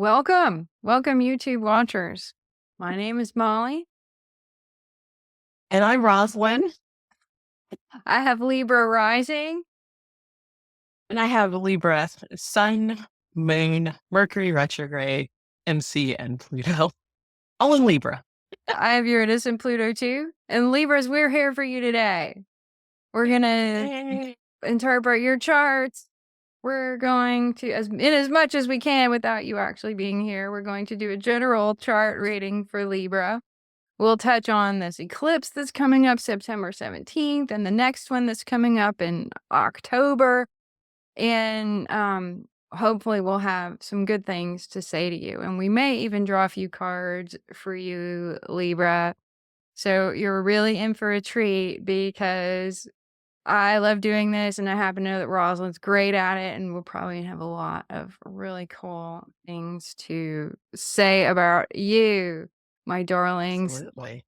Welcome. Welcome, YouTube watchers. My name is Molly. And I'm Rosalind. I have Libra rising. And I have Libra, Sun, Moon, Mercury retrograde, MC, and Pluto. All in Libra. I have Uranus and Pluto too. And Libras, we're here for you today. We're going to interpret your charts. We're going to, in as much as we can without you actually being here, we're going to do a general chart reading for Libra. We'll touch on this eclipse that's coming up September 17th and the next one that's coming up in October. And hopefully we'll have some good things to say to you. And we may even draw a few cards for you, Libra. So you're really in for a treat because I love doing this and I happen to know that Rosalind's great at it and we'll probably have a lot of really cool things to say about you, my darlings. Absolutely.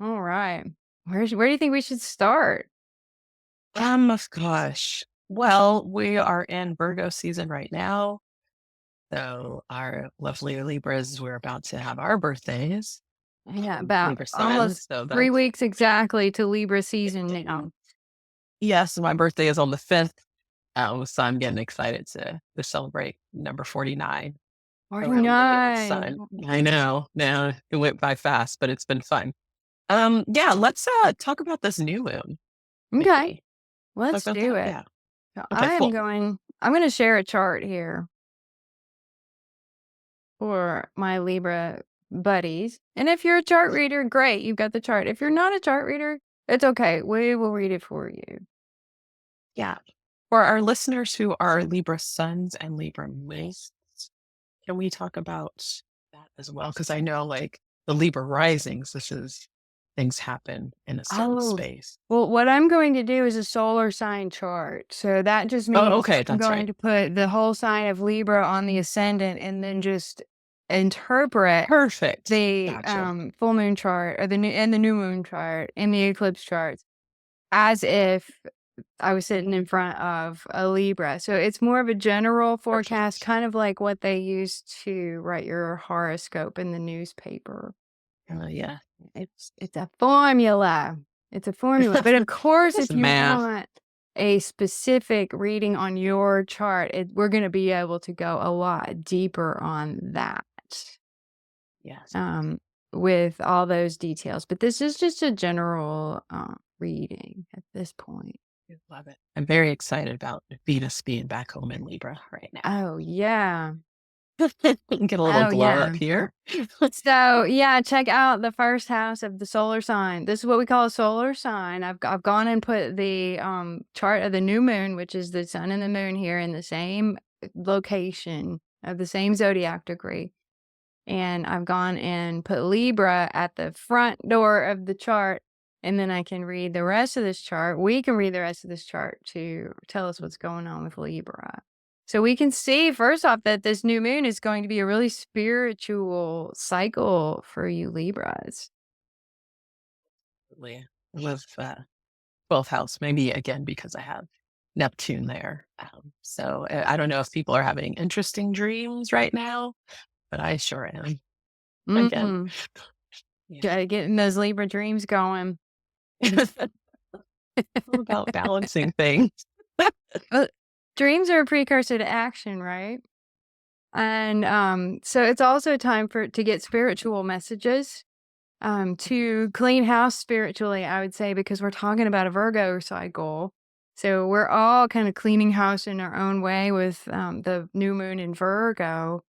All right. Where do you think we should start? Gosh. Well, we are in Virgo season right now. So our lovely Libras, we're about to have our birthdays. Yeah, about Libra almost sun, so 3 weeks exactly to Libra season now. yes, my birthday is on the 5th. So I'm getting excited to celebrate number 49. Around the sun. 49. I know. Now it went by fast, but it's been fun. Yeah, let's talk about this new moon. Okay, Maybe. let's Talk about do that? it. Yeah. So Okay, cool. I'm going to share a chart here for my Libra buddies. And if you're a chart reader, great, you've got the chart. If you're not a chart reader, it's okay. We will read it for you. Yeah. For our listeners who are Libra suns and Libra moons, can we talk about that as well? Because I know like the Libra risings, this is things happen in a certain Oh, space. well, what I'm going to do is a solar sign chart. So that just means Oh, okay, I'm that's going right. to put the whole sign of Libra on the ascendant and then just interpret Perfect. the Gotcha. full moon chart or the new moon chart and the eclipse charts as if I was sitting in front of a Libra. So it's more of a general forecast, Perfect. kind of like what they use to write your horoscope in the newspaper. Yeah. It's a formula. It's a formula. But of course, It's if you math. want a specific reading on your chart, we're going to be able to go a lot deeper on that. Yes. With all those details. But this is just a general reading at this point. I love it. I'm very excited about Venus being back home in Libra right now. Oh, yeah. Get a little Oh, glow yeah. up here. So, yeah, check out the first house of the solar sign. This is what we call a solar sign. I've gone and put the chart of the new moon, which is the sun and the moon here in the same location of the same zodiac degree. And I've gone and put Libra at the front door of the chart. And then I can read the rest of this chart. We can read the rest of this chart to tell us what's going on with Libra. So we can see, first off, that this new moon is going to be a really spiritual cycle for you Libras. I love 12th house, maybe again because I have Neptune there. So I don't know if people are having interesting dreams right now, but I sure am. Again. Mm-hmm. Yeah. Getting those Libra dreams going. All about balancing things. Well, dreams are a precursor to action, right? And so it's also time to get spiritual messages, to clean house spiritually, I would say, because we're talking about a Virgo cycle. So we're all kind of cleaning house in our own way with the new moon in Virgo,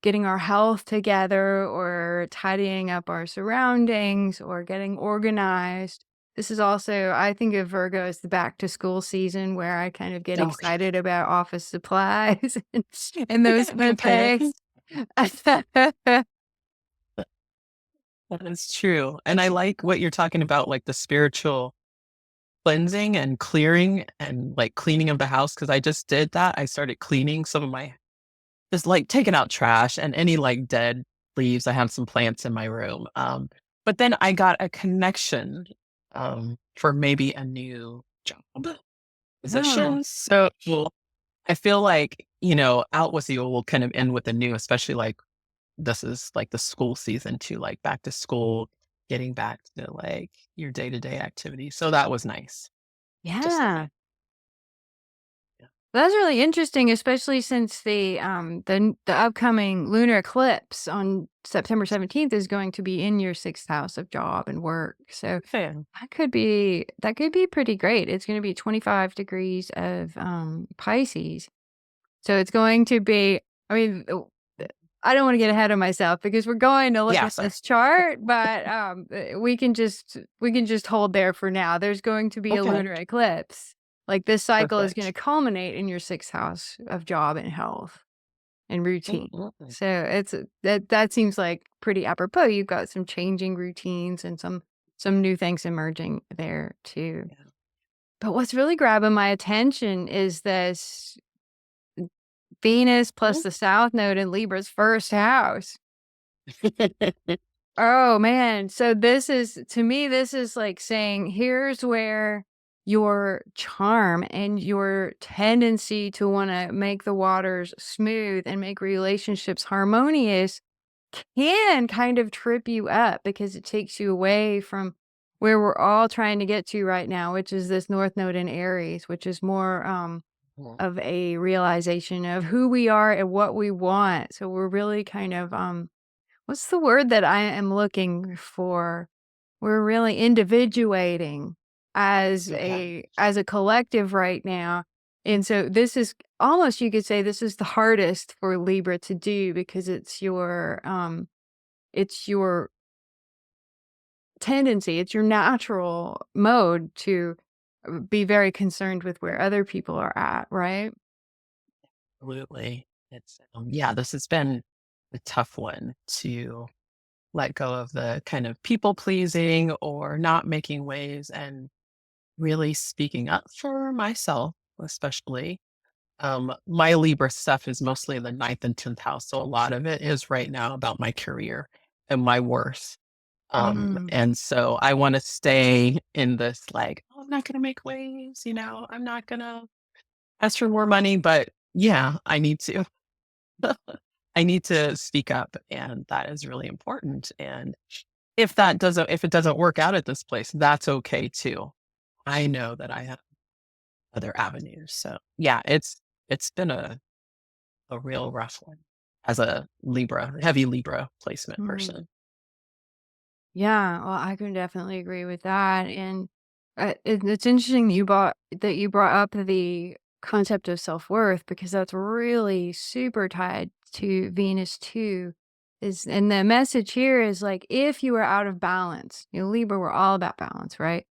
getting our health together or tidying up our surroundings or getting organized. This is also, I think of Virgo as the back to school season where I kind of get Okay. excited about office supplies and those fun things. That is true. And I like what you're talking about, like the spiritual cleansing and clearing and like cleaning of the house. Cause I just did that. I started cleaning some of my, just like taking out trash and any like dead leaves. I have some plants in my room. But then I got a connection for maybe a new job Oh, position. So I feel like, out with the old will kind of end with the new, especially like this is like the school season too, like back to school, getting back to like your day-to-day activities. So that was nice. Just like Yeah. it. Yeah. That's really interesting, especially since the upcoming lunar eclipse on September 17th is going to be in your 6th house of job and work. So Fair. that could be pretty great. It's going to be 25 degrees of Pisces. So it's going to be, I mean, I don't want to get ahead of myself because we're going to look Yeah, at sorry. this chart, but we can just hold there for now. There's going to be a Okay. lunar eclipse. Like this cycle is going to Perfect. culminate in your 6th house of job and health and Oh, routine. lovely. So that seems like pretty apropos. You've got some changing routines and some new things emerging there too. Yeah. But what's really grabbing my attention is this Venus plus Mhm. the South Node in Libra's first house. Oh, man. So this is to me, this is like saying, here's where your charm and your tendency to wanna make the waters smooth and make relationships harmonious can kind of trip you up because it takes you away from where we're all trying to get to right now, which is this North Node in Aries, which is more, Mhm. of a realization of who we are and what we want. So we're really kind of, what's the word that I am looking for? We're really individuating as Okay. a collective right now. And so this is almost, you could say this is the hardest for Libra to do because it's your tendency, it's your natural mode to be very concerned with where other people are at, right? Absolutely. Yeah, this has been a tough one to let go of the kind of people pleasing or not making waves and really speaking up for myself, especially. My Libra stuff is mostly in the ninth and 10th house. So a lot of it is right now about my career and my worth. Mm. And so I want to stay in this like, oh, I'm not going to make waves, I'm not going to ask for more money, but yeah, I need to. I need to speak up, and that is really important. And if it doesn't work out at this place, that's okay too. I know that I have other avenues. So yeah, it's been a real rough one as a heavy Libra placement Mm. person. Yeah, well, I can definitely agree with that, and, it's interesting that you brought up the concept of self-worth because that's really super tied to Venus too, and the message here is, like, if you are out of balance, Libra, we're all about balance, right?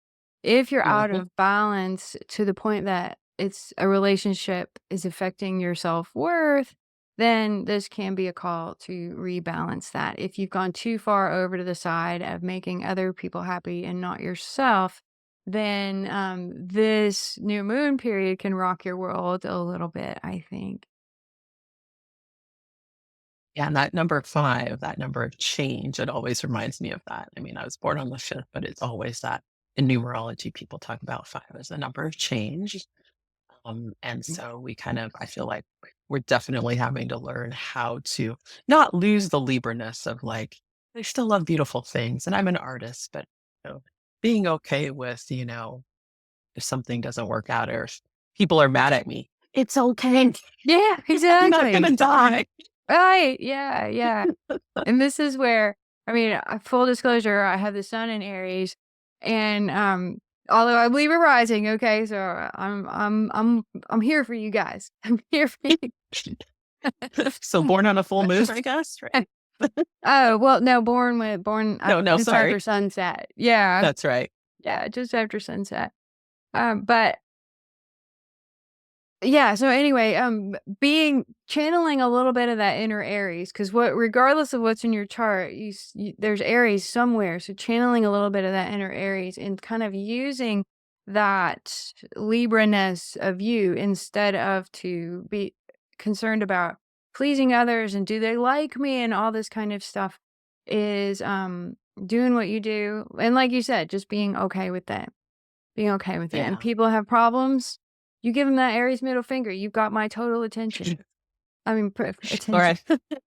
If you're out Mhm. of balance to the point that it's a relationship is affecting your self-worth, then this can be a call to rebalance that. If you've gone too far over to the side of making other people happy and not yourself, then this new moon period can rock your world a little bit, I think. Yeah, and that number 5, that number of change, it always reminds me of that. I mean, I was born on the 5th, but it's always that in numerology, people talk about 5 as a number of change. And so I feel like we're definitely having to learn how to not lose the Libra-ness of like, I still love beautiful things and I'm an artist, but being okay with, if something doesn't work out or if people are mad at me, it's okay. Yeah, I'm not exactly. gonna die. Right. Yeah. Yeah. And this is where, I mean, full disclosure, I have the sun in Aries, and although I believe in rising, okay, so I'm here for you guys. I'm here for you. So born on a full moon, I guess, right? Oh well, no, born No, no, just after sorry. sunset. Yeah, That's right. yeah, just after sunset. But yeah, so anyway, being channeling a little bit of that inner Aries, because what regardless of what's in your chart, there's Aries somewhere. So channeling a little bit of that inner Aries and kind of using that Libra-ness of you instead of to be concerned about pleasing others and do they like me and all this kind of stuff is doing what you do. And like you said, just being okay with that. Being okay with it. And Yeah. people have problems You give him that Aries middle finger, you've got my total attention. I mean, All attention. right.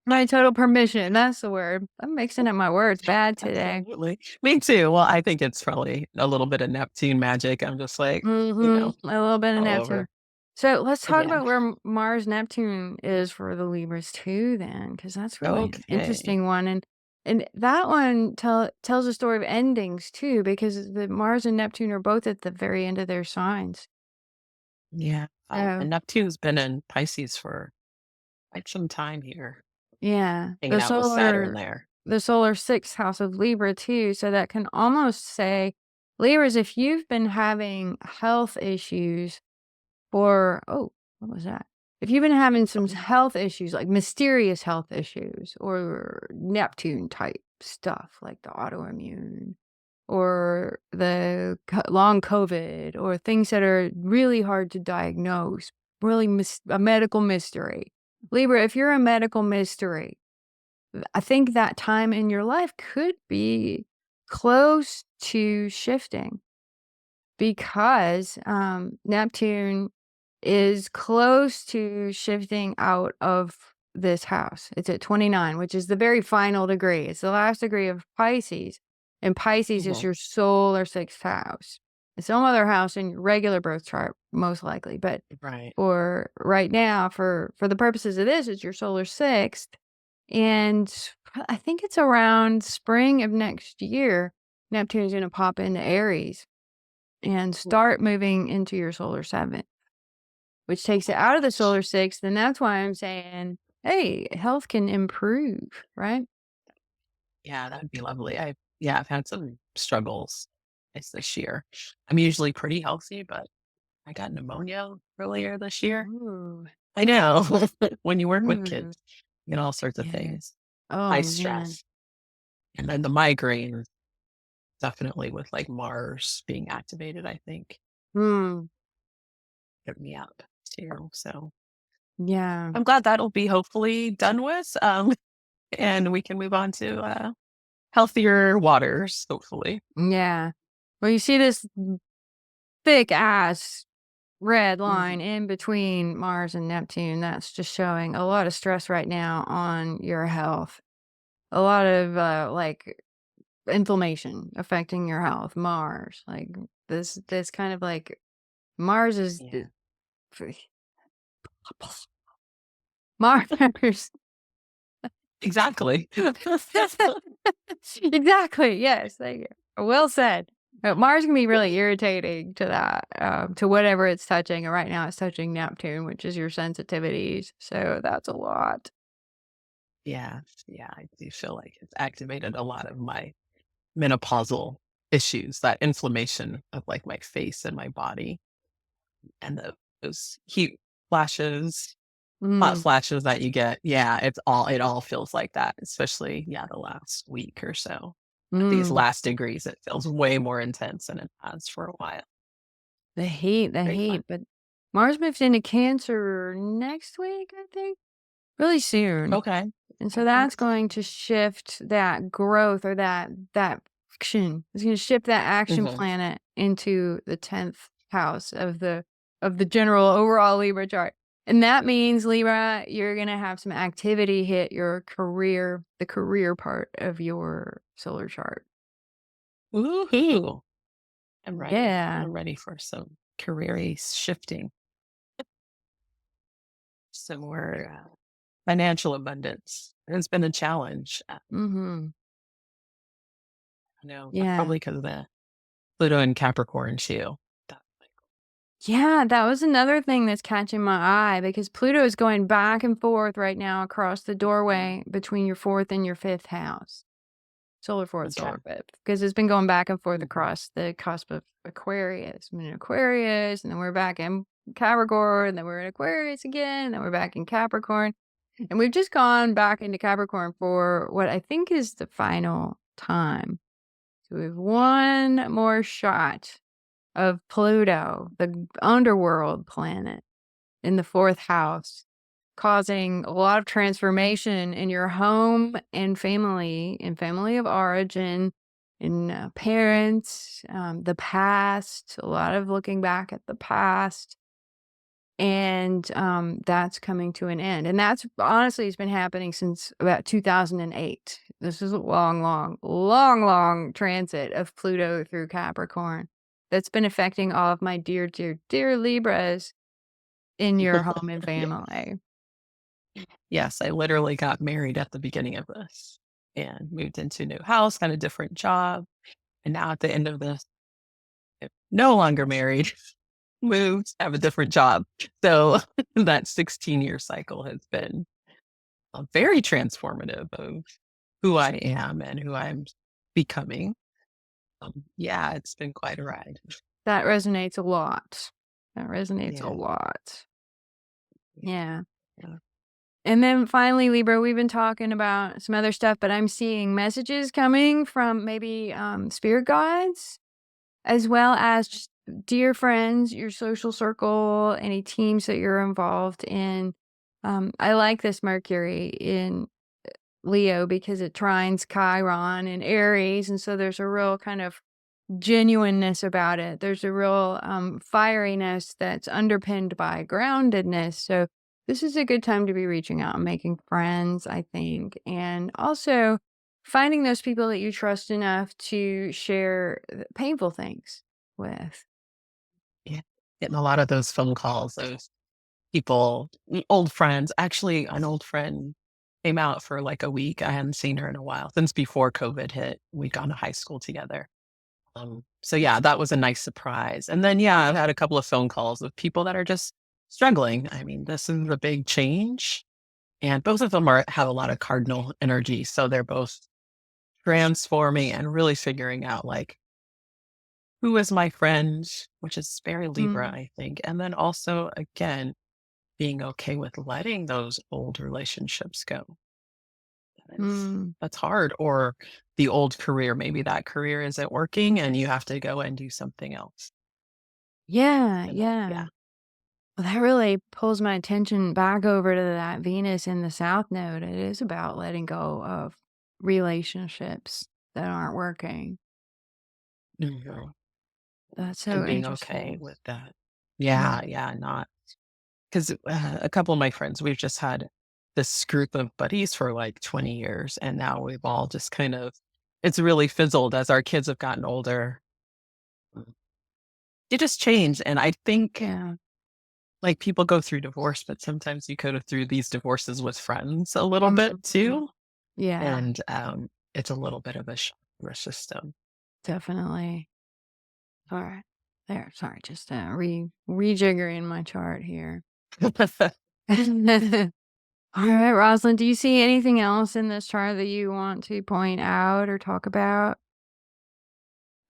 My total permission. That's the word. I'm mixing up my words bad today. Absolutely. Me too. Well, I think it's probably a little bit of Neptune magic. I'm just like, A little bit of all Neptune. over. So let's talk Yeah. about where Mars Neptune is for the Libras too, then, because that's really an Okay. interesting one, and that one tells a story of endings too, because the Mars and Neptune are both at the very end of their signs. Yeah. So And Neptune's been in Pisces for quite some time here, yeah, hanging out with Saturn there. the solar sixth house of Libra too. So that can almost say, Libras, if you've been having health issues for what was that? If you've been having some health issues, like mysterious health issues or Neptune type stuff like the autoimmune or the long COVID or things that are really hard to diagnose, really a medical mystery. Libra, if you're a medical mystery, I think that time in your life could be close to shifting because Neptune is close to shifting out of this house. It's at 29, which is the very final degree. It's the last degree of Pisces. And Pisces is Mhm. your solar sixth house. It's some other house in your regular birth chart, most likely. But Right. for right now, for the purposes of this, it's your solar sixth. And I think it's around spring of next year, Neptune is going to pop into Aries and start moving into your solar seventh, which takes it out of the solar sixth. And that's why I'm saying, hey, health can improve, right? Yeah, that'd be lovely. I've had some struggles this year. I'm usually pretty healthy, but I got pneumonia earlier this year. Ooh, I know. When you work with ooh, kids, you get all sorts of yeah. things. Oh High man. stress. And then the migraine, definitely with like Mars being activated, I think, Hmm. hit me up too. So Yeah. I'm glad that'll be hopefully done with. And we can move on to healthier waters, hopefully. Yeah. Well, you see this thick ass red line Mhm. in between Mars and Neptune. That's just showing a lot of stress right now on your health. A lot of like inflammation affecting your health. Mars, like this kind of like Mars is Yeah. Mars. Exactly. Exactly. Yes. Thank you. Well said. Mars can be really irritating to that, to whatever it's touching. And right now it's touching Neptune, which is your sensitivities. So that's a lot. Yeah. Yeah. I do feel like it's activated a lot of my menopausal issues, that inflammation of like my face and my body and those heat flashes, hot Mm, flashes that you get. Yeah, it all feels like that, especially the last week or so. These mm. last degrees, it feels way more intense than it has for a while. The Very fun. heat. But Mars moves into Cancer next week, I think, really soon. Okay. And so Okay. that's going to shift that growth or that action. It's going to shift that action Mhm. planet into the 10th house of the general overall Libra chart. And that means Libra, you're going to have some activity hit your career, the career part of your solar chart. Woohoo! I'm ready. Yeah. I'm ready for some career shifting, some more financial abundance. It's been a challenge. Mhm. I know, Yeah. probably because of the Pluto and Capricorn too. That- Yeah, that was another thing that's catching my eye because Pluto is going back and forth right now across the doorway between your fourth and your fifth house. Solar fourth, Okay. solar fifth. Because it's been going back and forth Mhm. across the cusp of Aquarius. I'm in Aquarius, and then we're back in Capricorn, and then we're in Aquarius again, and then we're back in Capricorn. And we've just gone back into Capricorn for what I think is the final time. So we have one more shot of Pluto, the underworld planet in the fourth house, causing a lot of transformation in your home and family of origin, in parents, the past, a lot of looking back at the past. And that's coming to an end. And that's honestly, it's been happening since about 2008. This is a long transit of Pluto through Capricorn that's been affecting all of my dear, dear, dear Libras in your home and Yeah. family. Yes, I literally got married at the beginning of this and moved into a new house, got a different job. And now at the end of this, I'm no longer married, moved, have a different job. So that 16-year cycle has been very transformative of who I am and who I'm becoming. Yeah, it's been quite a ride. That resonates a lot. That resonates a Yeah. lot. Yeah. Yeah. And then finally, Libra, we've been talking about some other stuff, but I'm seeing messages coming from maybe spirit guides, as well as just dear friends, your social circle, any teams that you're involved in. I like this Mercury in Leo because it trines Chiron and Aries. And so there's a real kind of genuineness about it. There's a real fieriness that's underpinned by groundedness. So this is a good time to be reaching out and making friends, I think. And also finding those people that you trust enough to share painful things with. Yeah. Getting a lot of those phone calls, those people, old friends. Actually, an old friend came out for like a week. I hadn't seen her in a while since before COVID hit. We'd gone to high school together. So yeah, that was a nice surprise. And then yeah, I've had a couple of phone calls with people that are just struggling. I mean, this is a big change, and both of them have a lot of cardinal energy. So they're both transforming and really figuring out like who is my friend, which is very Libra, Mm, I think. And then also again, being okay with letting those old relationships go. That's mm. that's hard. Or the old career, maybe that career isn't working and you have to go and do something else. Yeah, And then, yeah. yeah. Well, that really pulls my attention back over to that Venus in the South Node. It is about letting go of relationships that aren't working. Mhm. That's so And being okay interesting. with that. Mm, Yeah, yeah, not because a couple of my friends, we've just had this group of buddies for like 20 years, and now we've all just kind of it's really fizzled as our kids have gotten older. Mm. It just changed, and I think yeah. like people go through divorce, but sometimes you go through these divorces with friends a little bit Mhm. too, Yeah, and it's a little bit of a shock to our system. definitely. All right. There. Sorry, just rejiggering my chart here. All right, Rosalind, do you see anything else in this chart that you want to point out or talk about?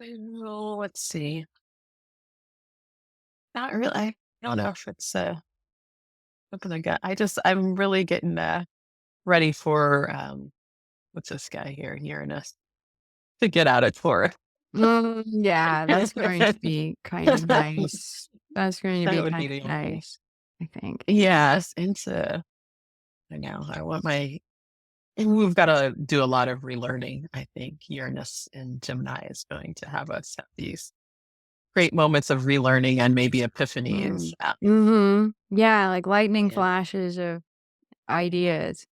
Well, let's see. Not really. I don't know if it's something I got. I'm really getting ready for what's this guy here, Uranus, to get out of Taurus. Yeah, that's going to be kind of nice. That's going to That be would kind be of the only. nice, I think. Yes, into I know. I want my and we've got to do a lot of relearning. I think Uranus and Gemini is going to have us have these great moments of relearning and maybe epiphanies. Mm. Mhm. Yeah, like lightning And flashes of ideas.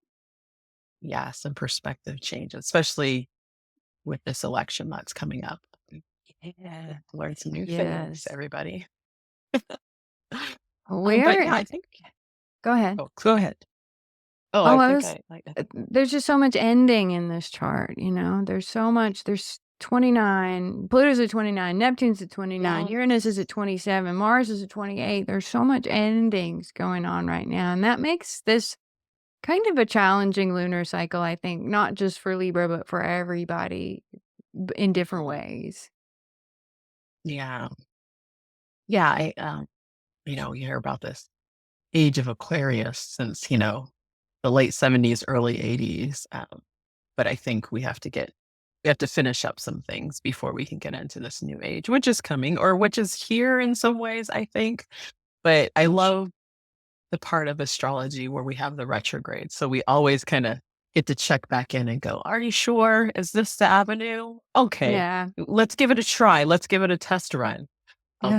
yeah, some perspective change, especially with this election that's coming up. Yeah, learn some new things, Yes. everybody. But Where yeah, I think. Go ahead. Oh, go ahead. Oh, Oh, I I think was I there's just so much ending in this chart, you know? There's so much. There's 29. Pluto's at 29. Neptune's at 29. yeah, Uranus is at 27. Mars is at 28. There's so much endings going on right now. And that makes this kind of a challenging lunar cycle, I think, not just for Libra, but for everybody in different ways. yeah, yeah. You hear about this age of Aquarius since the late '70s, early '80s. But I think we have to finish up some things before we can get into this new age, which is coming or which is here in some ways, I think. But I love the part of astrology where we have the retrograde. So we always kind of get to check back in and go, are you sure? Is this the avenue? Okay, Yeah. let's give it a try. Let's give it a test run.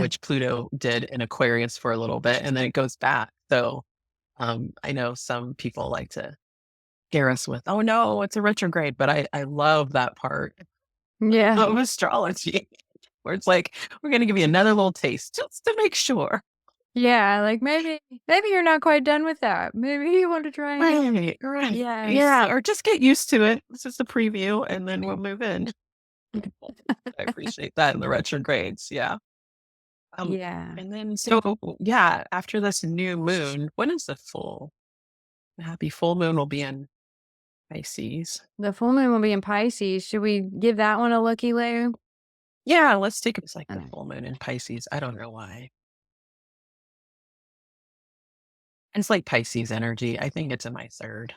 which Pluto did in Aquarius for a little bit, and then it goes back. So I know some people like to scare us with, oh no, it's a retrograde, but I love that part Yeah. of astrology where it's like, we're going to give you another little taste just to make sure. Yeah, like maybe you're not quite done with that. Maybe you want to try again. Right. Yes. Yeah, or just get used to it. It's just a preview, and then we'll move in. I appreciate that in the retrogrades. Yeah. Yeah. And then, so yeah, after this new moon, when is the full? Happy full moon will be in Pisces. The full moon will be in Pisces. Should we give that one a looky, Lou? Yeah, let's take it's like the Okay. full moon in Pisces. I don't know why. It's like Pisces energy. I think it's in my third.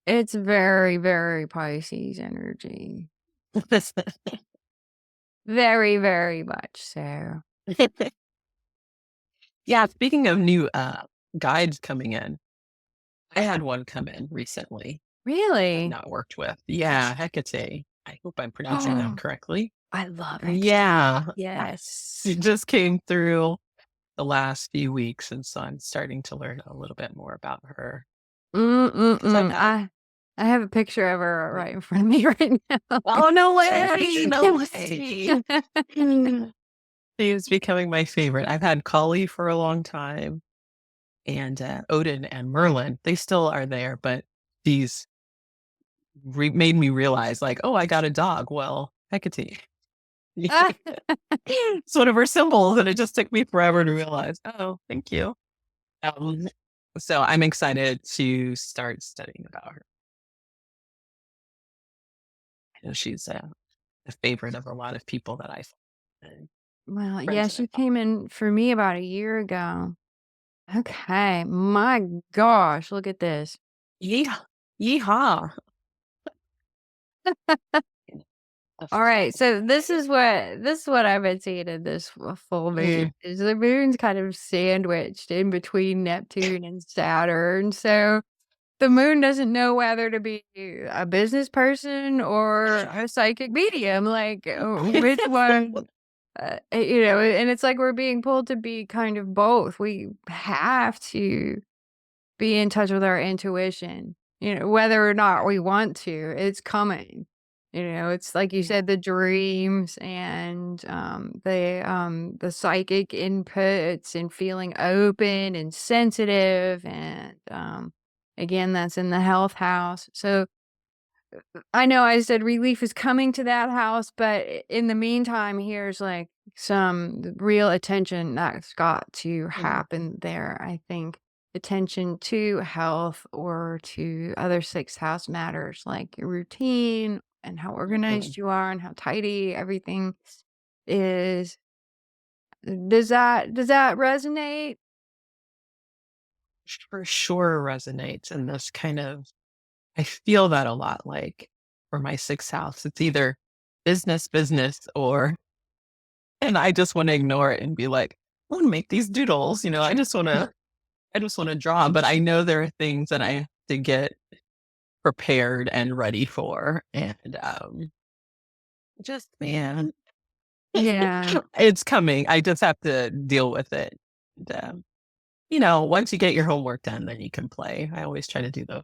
It's very, very Pisces energy. Very, very much so. Yeah, speaking of new guides coming in, I had one come in recently. I've Really? not worked with. Yeah, Hecate. I hope I'm pronouncing that correctly. I love it. Yeah. Yes. It just came through the last few weeks, and so I'm starting to learn a little bit more about her. 'Cause I've had I have a picture of her right in front of me right now. oh, no way! No way! She is becoming my favorite. I've had Kali for a long time, and Odin and Merlin. They still are there, but these made me realize, like, oh, I got a dog. Well, Hecate. It's one of her symbols, and it just took me forever to realize. Oh, thank you. Um, so I'm excited to start studying about her. I know she's a favorite of a lot of people that I and Well, yeah, friends that I she follow. came in for me about a year ago. Okay. My gosh, look at this. Yeehaw! Yeehaw! All right, so this is what I've been seeing in this full moon. Is the moon's kind of sandwiched in between Neptune and Saturn. So the moon doesn't know whether to be a business person or a psychic medium. Like, which one? And it's like we're being pulled to be kind of both. We have to be in touch with our intuition, whether or not we want to, it's coming. It's like you Yeah. said, the dreams and the psychic inputs and feeling open and sensitive. And again, that's in the health house. So I know I said relief is coming to that house, but in the meantime, here's like some real attention that's got to happen there. I think attention to health or to other sixth house matters like your routine and how organized you are and how tidy everything is. Does that resonate? For sure resonates in this kind of I feel that a lot, like, for my sixth house, it's either business, or and I just wanna ignore it and be like, "I wanna make these doodles," I just wanna draw, but I know there are things that I have to get prepared and ready for, and, just man, Yeah. it's coming, I just have to deal with it, and, once you get your homework done, then you can play. I always try to do the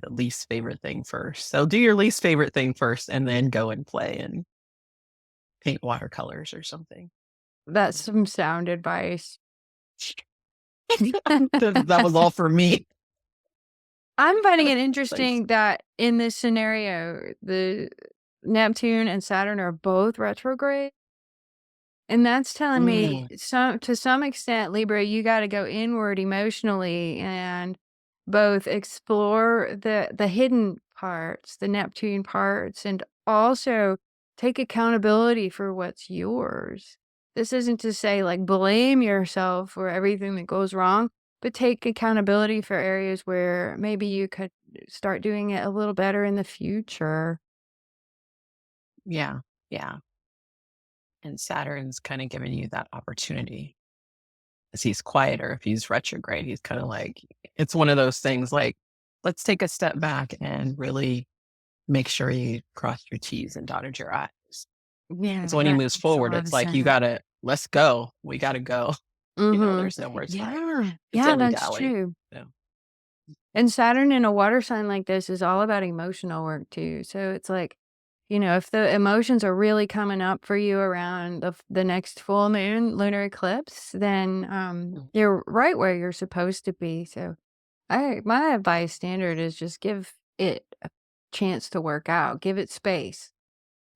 least favorite thing first. So do your least favorite thing first and then go and play and paint watercolors or something. That's some sound advice. That was all for me. I'm finding it Thanks. interesting that in this scenario, the Neptune and Saturn are both retrograde. And that's telling me Mm, to some extent, Libra, you got to go inward emotionally and both explore the hidden parts, the Neptune parts, and also take accountability for what's yours. This isn't to say like blame yourself for everything that goes wrong, but take accountability for areas where maybe you could start doing it a little better in the future. yeah, yeah. And Saturn's kind of giving you that opportunity as he's quieter. If he's retrograde, he's kind of like, it's one of those things like, let's take a step back and really make sure you crossed your T's and dotted your I's. Yeah, So when he that moves makes a forward, lot it's of like, you sense. gotta, let's go. We gotta go. There's no more time Yeah. to Yeah, that's dilly-dally. true. So, And Saturn in a water sign like this is all about emotional work too. So it's like, if the emotions are really coming up for you around the next full moon lunar eclipse, then mm, you're right where you're supposed to be. So my advice standard is just give it a chance to work out. Give it space.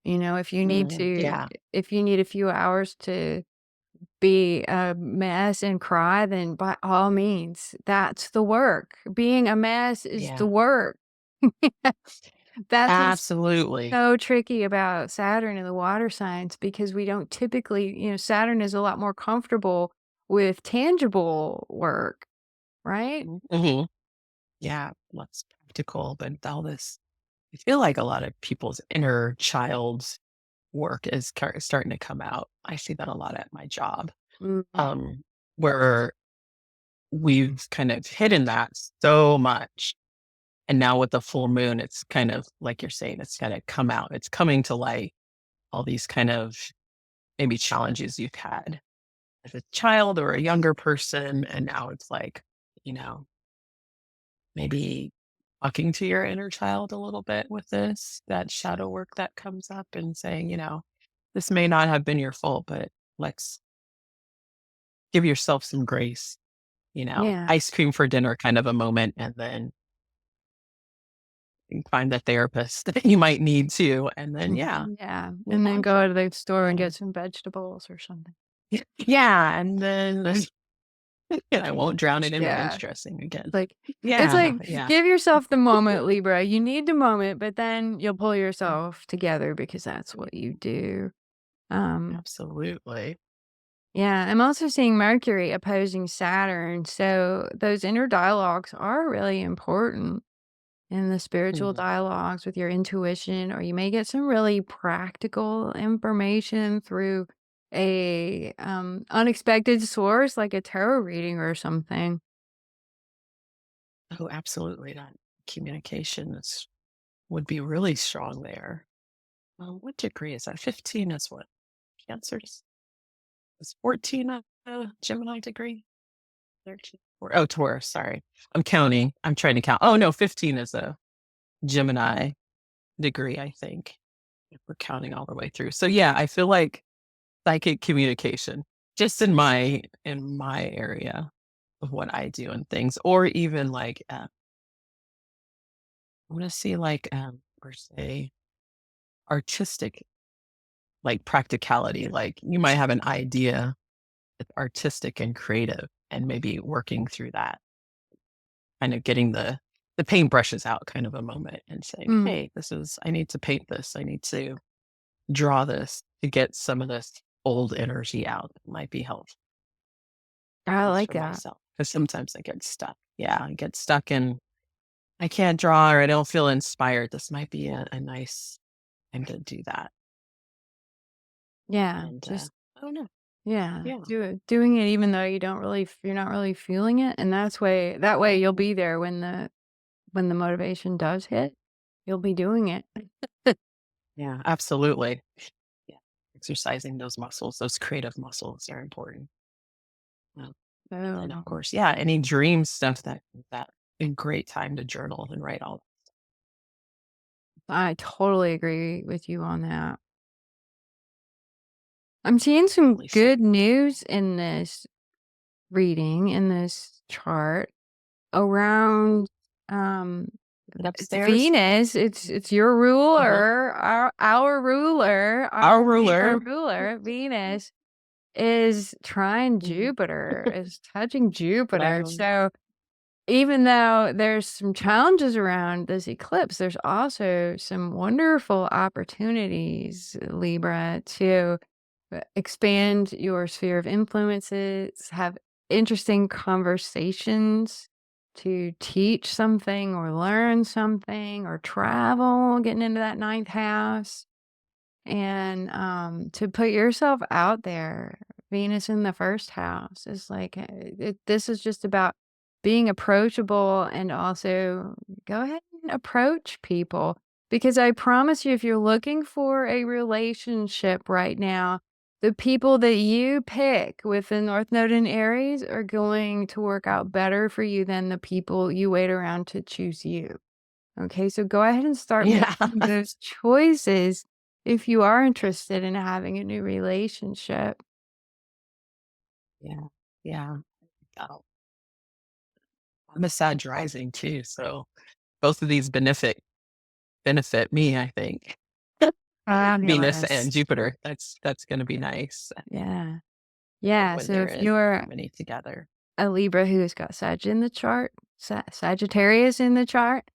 If you need to yeah, if you need a few hours to be a mess and cry, then by all means, that's the work. Being a mess is the yeah, work. That's what's absolutely. so tricky about Saturn and the water signs because we don't typically, Saturn is a lot more comfortable with tangible work, right? Mhm. Yeah, less practical, but all this, I feel like a lot of people's inner child's work is starting to come out. I see that a lot at my job, Mhm. um, where we've kind of hidden that so much. And now with the full moon, it's kind of like you're saying, it's kind of come out. It's coming to light, all these kind of maybe challenges you've had as a child or a younger person. And now it's like, you know, maybe talking to your inner child a little bit with this, that shadow work that comes up and saying, this may not have been your fault, but let's give yourself some grace, Yeah. ice cream for dinner kind of a moment. And then you can find the therapist that you might need to. And then, yeah, Yeah. move And then on. go to the store and Yeah. get some vegetables or something. Yeah. And then I won't drown it in ranch Yeah. dressing again. Like, it's Yeah. like, Yeah. give yourself the moment, Libra. You need the moment, but then you'll pull yourself together because that's what you do. Um, Absolutely. yeah, I'm also seeing Mercury opposing Saturn. So those inner dialogues are really important in the spiritual Mhm. dialogues with your intuition, or you may get some really practical information through a unexpected source like a tarot reading or something. Oh, absolutely. That communication would be really strong there. What degree is that? 15 is what? Cancer's is 14 a Gemini degree? 13. Oh, Taurus. Sorry. I'm counting. I'm trying to count. Oh, no, 15 is a Gemini degree, I think. If we're counting all the way through. So yeah, I feel like psychic communication just in my area of what I do and things, or even like I want to see like or say artistic like practicality. Like you might have an idea that's artistic and creative and maybe working through that, kind of getting the paintbrushes out kind of a moment and saying, Mm, hey, I need to paint this. I need to draw this to get some of this old energy out. It might be helpful, I at least like for that. myself. Because sometimes I get stuck. Yeah, I get stuck and I can't draw or I don't feel inspired. This might be a nice time to do that. Yeah, And just I don't know. yeah, Yeah. doing it even though you're not really feeling it, and that way you'll be there when the motivation does hit. You'll be doing it. Yeah, absolutely. Yeah. Exercising those muscles, those creative muscles are important. And then of So course, yeah, any dream stuff that a great time to journal and write all I totally agree with you on that. I'm seeing some really sit. good news in this reading, in this chart around, um, Is it it's upstairs? Venus. It's your Uh-huh. ruler, our ruler, Our our ruler. ruler, Venus is trine Mhm. Jupiter, is touching Jupiter. Hello. So even though there's some challenges around this eclipse, there's also some wonderful opportunities, Libra, to expand your sphere of influences, have interesting conversations, to teach something or learn something or travel, getting into that ninth house, and to put yourself out there. Venus in the first house is like this is just about being approachable and also go ahead and approach people. Because I promise you, if you're looking for a relationship right now, the people that you pick with the North Node in Aries are going to work out better for you than the people you wait around to choose you. Okay, so go ahead and start Yeah. making those choices if you are interested in having a new relationship. Yeah. Yeah. Oh, I'm a Sag rising too, so both of these benefit me, I think. Venus and Fabulous. Jupiter. That's gonna be nice Yeah. Yeah. when So they're if in you're harmony together. a Libra who's got Sag in the chart, Sagittarius in the chart,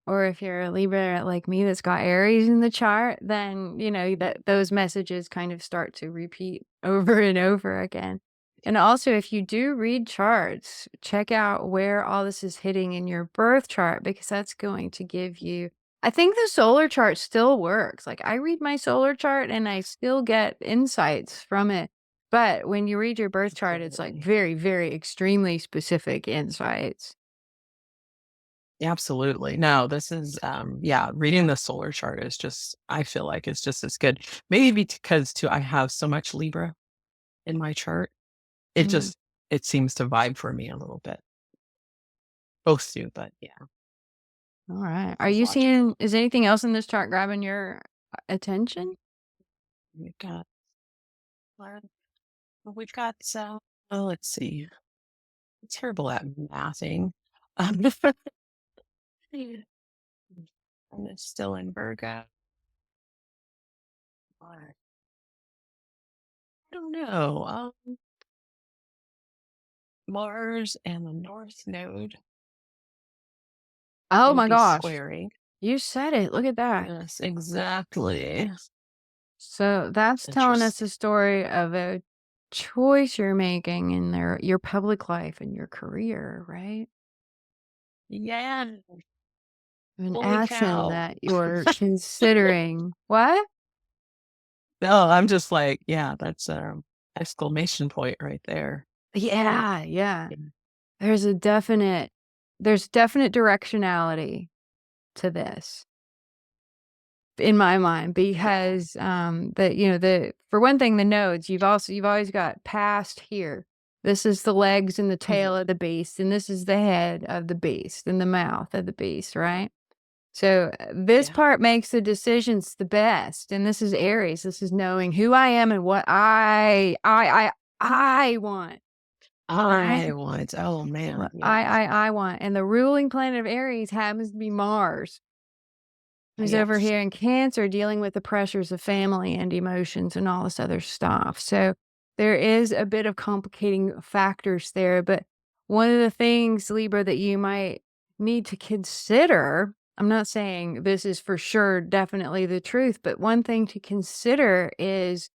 or if you're a Libra like me that's got Aries in the chart, then you know that those messages kind of start to repeat over and over again. And also, if you do read charts, check out where all this is hitting in your birth chart because that's going to give you. I think the solar chart still works. Like I read my solar chart and I still get insights from it, but when you read your birth chart, it's like Absolutely. very, very extremely specific insights. Yeah, absolutely. No, this is yeah, reading the solar chart is just I feel like it's just as good. Maybe because too I have so much Libra in my chart. It Mm. just it seems to vibe for me a little bit. Both do, but yeah, All right. Are it's you logical. seeing, is anything else in this chart grabbing your attention? We've got well, we've got oh, let's see. I'm terrible at mathing. Um, and it's still in Virgo. Or, I don't know. Mars and the North Node Oh will my be gosh. squaring. You said it. Look at that. Yes, exactly. So that's telling us the Interesting. story of a choice you're making in your public life and your career, right? Yeah. An Holy action cow. that you're considering. What? No, I'm just like, yeah, that's exclamation point right there. Yeah, yeah. Yeah. There's a definite there's definite directionality to this in my mind Yeah. because, the for one thing, the nodes, you've always got past here. This is the legs and the tail Mhm. of the beast, and this is the head of the beast and the mouth of the beast, right? So, this Yeah. part makes the decisions the best, and this is Aries. This is knowing who I am and what I want, right? I want, oh man, What yes. I want, and the ruling planet of Aries happens to be Mars, who's over Yes. here in Cancer dealing with the pressures of family and emotions and all this other stuff. So there is a bit of complicating factors there, but one of the things, Libra, that you might need to consider, I'm not saying this is for sure definitely the truth, but one thing to consider is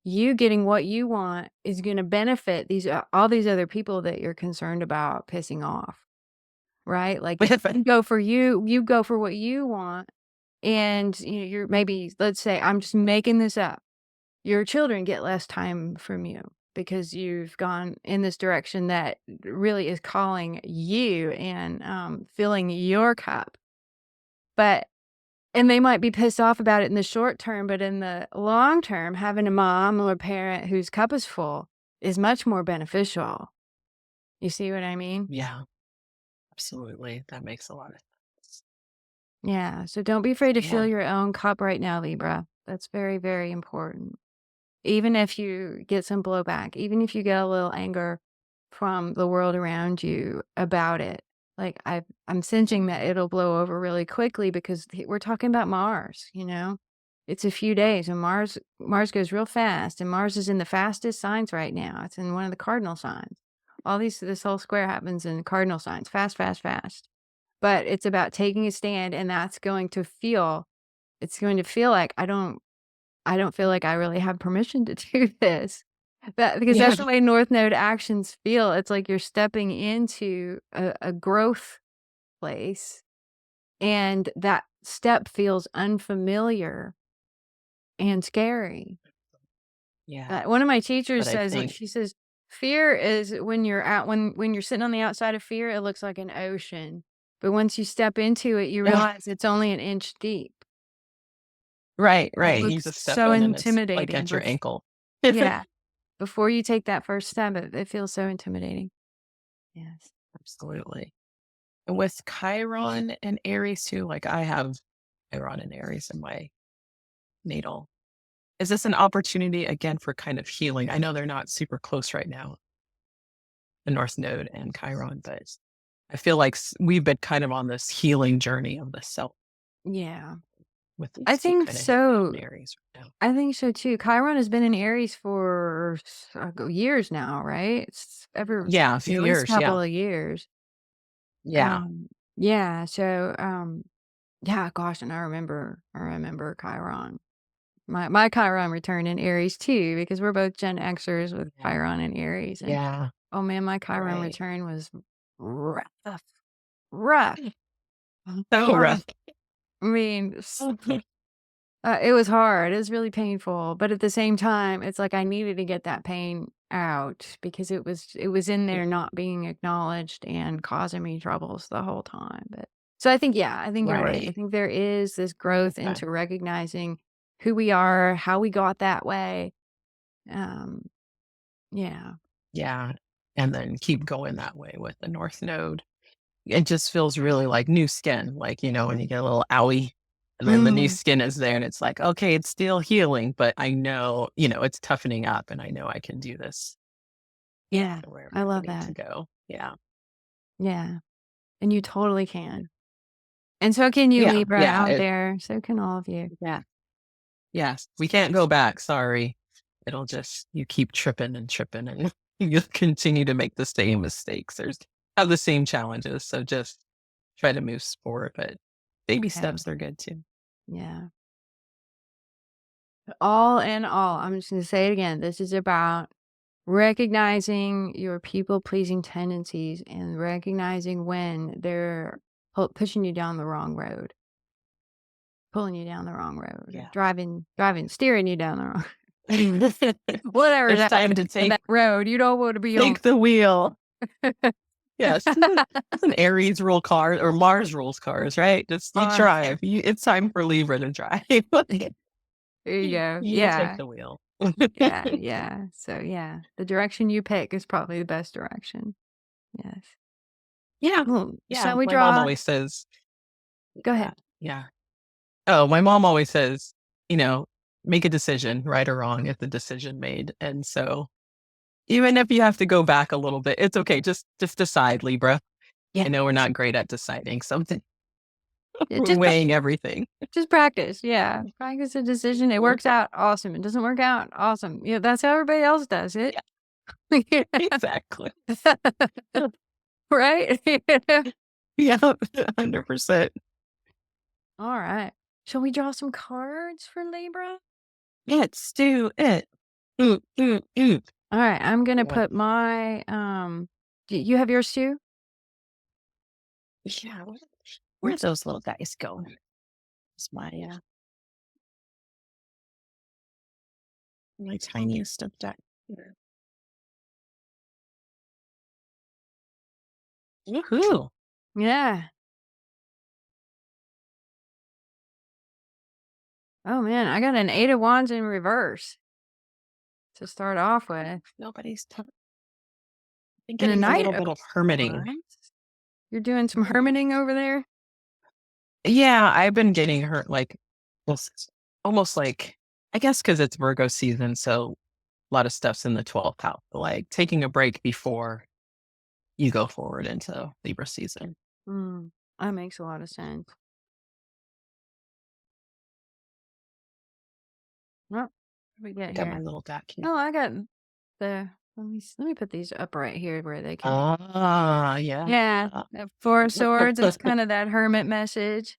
you getting what you want is going to benefit these all these other people that you're concerned about pissing off, right? Like if you go for you go for what you want, and you're maybe, let's say, I'm just making this up. Your children get less time from you because you've gone in this direction that really is calling you and filling your cup. But and they might be pissed off about it in the short term, but in the long term, having a mom or a parent whose cup is full is much more beneficial. You see what I mean? Yeah, absolutely. That makes a lot of sense. Yeah. So don't be afraid to fill Man. your own cup right now, Libra. That's very, very important. Even if you get some blowback, even if you get a little anger from the world around you about it, like I'm sensing that it'll blow over really quickly because we're talking about Mars, you know? It's a few days and Mars goes real fast and Mars is in the fastest signs right now. It's in one of the cardinal signs. All this whole square happens in cardinal signs, fast, fast, fast. But it's about taking a stand and that's going to feel, it's going to feel like I don't feel like I really have permission to do this. That because Yeah. that's the way North Node actions feel. It's like you're stepping into a growth place, and that step feels unfamiliar and scary. Yeah. One of my But teachers I says, think she says, "Fear is when you're out when you're sitting on the outside of fear, it looks like an ocean, but once you step into it, you realize it's only an inch deep." Right, It right. You looks just step so in and it's like intimidating. at your ankle. Yeah. Before you take that first step, it feels so intimidating. Yes. Absolutely. And with Chiron and Aries too, like I have Chiron and Aries in my natal. Is this an opportunity again for kind of healing? I know they're not super close right now, the North Node and Chiron, but I feel like we've been kind of on this healing journey of the self Yeah. with I these two think kind of hitting out so. in Aries right now. I think so too. Chiron has been in Aries for years now, right? It's ever Yeah, a at few least a years. Yeah. couple of years. Yeah. Yeah. So, yeah, gosh, and I remember Chiron. My Chiron returned in Aries too, because we're both Gen Xers with Yeah. Chiron and Aries. And Yeah. oh man, my Chiron Right. return was rough, rough, So hard. rough. I mean, it was hard. It was really painful, but at the same time, it's like I needed to get that pain out because it was in there not being acknowledged and causing me troubles the whole time. But so I think, yeah, I think you're right. I Right. think there is this growth Okay. into recognizing who we are, how we got that way. Um, yeah. Yeah. And then keep going that way with the North Node. It just feels really like new skin, like, when you get a little owie and then the new Mm, skin is there and it's like, okay, it's still healing, but I know, it's toughening up and I know I can do this yeah. wherever I I love need to that. go. Yeah. Yeah. And you totally can. And so can you, Yeah. Libra, Yeah. out there. So can all of you. Yeah. Yes. We can't go back. Sorry. It'll just, you keep tripping and tripping and you continue to make the same mistakes. Have the same challenges. So just try to move forward, but baby Yeah. steps are good too. Yeah. All in all, I'm just going to say it again. This is about recognizing your people pleasing tendencies and recognizing when they're pushing you down the wrong road, pulling you down the wrong road, or Yeah. steering you down the wrong, whatever There's that time to that road you don't want to be on. take the wheel. Yes. Doesn't Aries rule cars or Mars rules cars, right? Just you Or drive. It's time for Libra to drive. there you go. You take Yeah. the wheel. Yeah. Yeah. So yeah, the direction you pick is probably the best direction. Yes. Yeah. Well, Yeah. shall we My mom draw? always says, Go yeah. ahead. Yeah. Oh, my mom always says, you know, make a decision, right or wrong, if the decision made. And so even if you have to go back a little bit, it's okay. Just decide, Libra. I Yeah. know we're not great at deciding something, Yeah, weighing everything. just practice. Yeah. Practice a decision. It works out. Awesome. It doesn't work out. Awesome. Yeah. That's how everybody else does it. Yeah, exactly. Right? Yeah, 100%. All right. Shall we draw some cards for Libra? Let's do it. Mm, mm, mm. All right. I'm going to Yeah. put my, you have yours too? Yeah, where'd those little guys go? It's my tiniest of that. Woohoo! Yeah. Oh man. I got an 8 of Wands in reverse to start off with. Nobody's been And a getting a Knight little of bit of hermiting. Wands. You're doing some hermiting over there? Yeah, I've been getting hurt like almost like I guess because it's Virgo season, so a lot of stuff's in the 12th house. Like taking a break before you go forward into Libra season. That makes a lot of sense. Well, what do we get Got my here? little deck here. Oh, I got let me put these up right here where they can. Ah, yeah. Yeah, that Four of Swords. It's kind of that hermit message.